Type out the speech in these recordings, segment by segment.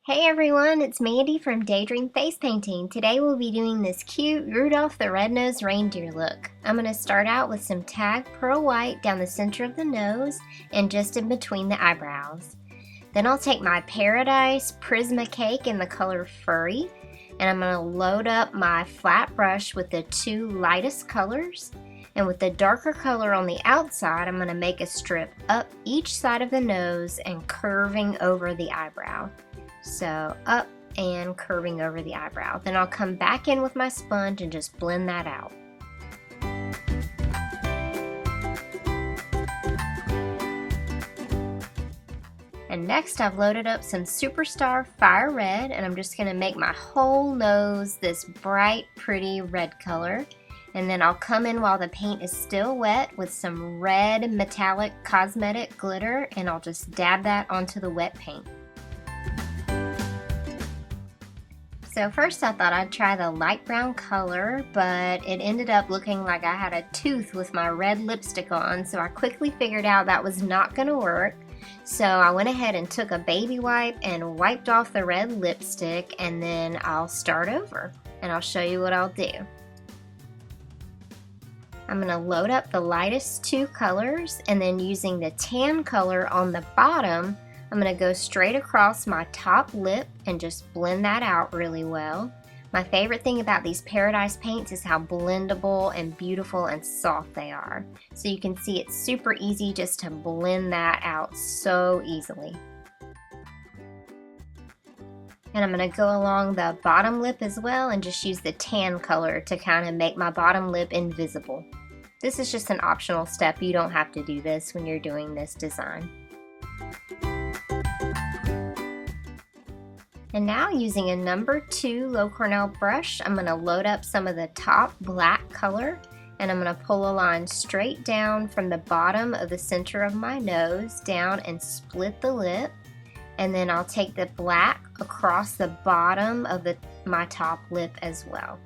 Hey everyone, it's Mandy from Daydream Face Painting. Today we'll be doing this cute Rudolph the Red-Nosed Reindeer look. I'm going to start out with some tag pearl white down the center of the nose and just in between the eyebrows. Then I'll take my Paradise Prisma cake in the color Furry, and I'm going to load up my flat brush with the two lightest colors. And with the darker color on the outside, I'm going to make a strip up each side of the nose and curving over the eyebrow. So up and curving over the eyebrow. Then I'll come back in with my sponge and just blend that out. And next I've loaded up some Superstar Fire Red, and I'm just going to make my whole nose this bright, pretty red color. And then I'll come in while the paint is still wet with some red metallic Cosmetic Glitter, and I'll just dab that onto the wet paint. So first I thought I'd try the light brown color, but it ended up looking like I had a tooth with my red lipstick on, so I quickly figured out that was not going to work. So I went ahead and took a baby wipe and wiped off the red lipstick, and then I'll start over and I'll show you what I'll do. I'm going to load up the lightest two colors, and then using the tan color on the bottom, I'm going to go straight across my top lip and just blend that out really well. My favorite thing about these Paradise paints is how blendable and beautiful and soft they are. So you can see it's super easy just to blend that out so easily. And I'm going to go along the bottom lip as well and just use the tan color to kind of make my bottom lip invisible. This is just an optional step. You don't have to do this when you're doing this design. And now using a number 2 low Cornell brush, I'm going to load up some of the top black color, and I'm going to pull a line straight down from the bottom of the center of my nose down and split the lip. And then I'll take the black across the bottom of my top lip as well.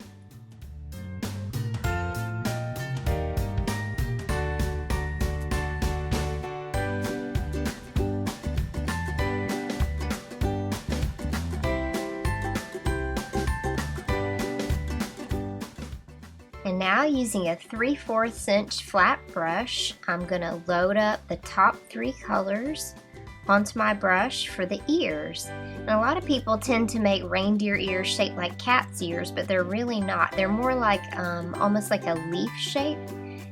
And now using a 3/4 inch flat brush, I'm going to load up the top 3 colors onto my brush for the ears. And a lot of people tend to make reindeer ears shaped like cat's ears, but they're really not. They're more like almost like a leaf shape,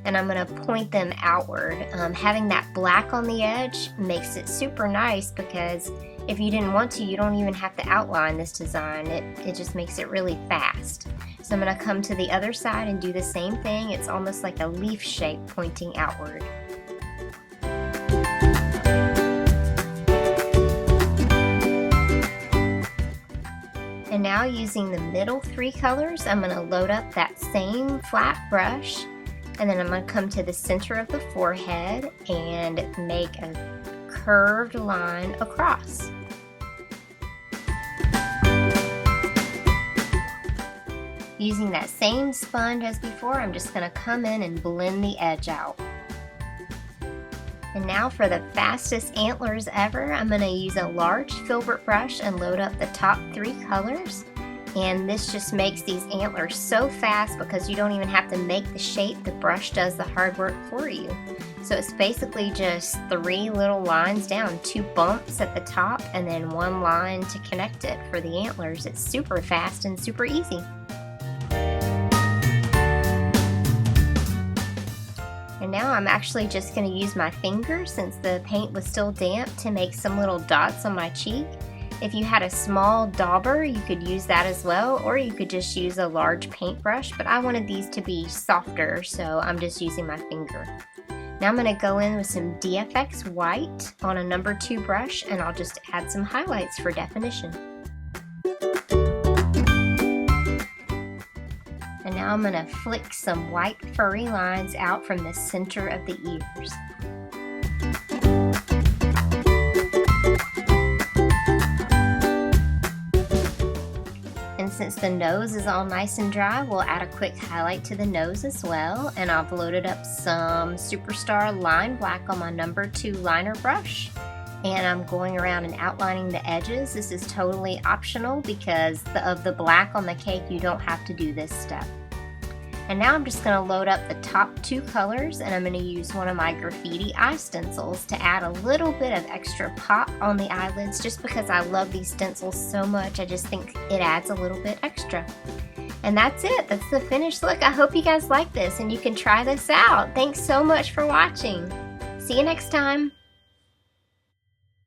and I'm going to point them outward. Having that black on the edge makes it super nice, because if you didn't want to, you don't even have to outline this design. It just makes it really fast. So I'm going to come to the other side and do the same thing. It's almost like a leaf shape pointing outward. And now using the middle 3 colors, I'm going to load up that same flat brush, and then I'm going to come to the center of the forehead and make a curved line across. Using that same sponge as before, I'm just going to come in and blend the edge out. And now for the fastest antlers ever, I'm going to use a large filbert brush and load up the top 3 colors. And this just makes these antlers so fast because you don't even have to make the shape. The brush does the hard work for you. So it's basically just 3 little lines down, 2 bumps at the top, and then 1 line to connect it for the antlers. It's super fast and super easy. And now I'm actually just going to use my finger, since the paint was still damp, to make some little dots on my cheek. If you had a small dauber, you could use that as well, or you could just use a large paintbrush, but I wanted these to be softer, so I'm just using my finger. Now I'm going to go in with some DFX white on a number 2 brush, and I'll just add some highlights for definition. And now I'm going to flick some white furry lines out from the center of the ears. And since the nose is all nice and dry, we'll add a quick highlight to the nose as well. And I've loaded up some Superstar Line Black on my number 2 liner brush. and I'm going around and outlining the edges. This is totally optional because of the black on the cake. You don't have to do this step. And now I'm just going to load up the top 2 colors, and I'm going to use one of my graffiti eye stencils to add a little bit of extra pop on the eyelids, just because I love these stencils so much. I just think it adds a little bit extra. And that's it. That's the finished look. I hope you guys like this and you can try this out. Thanks so much for watching. See you next time.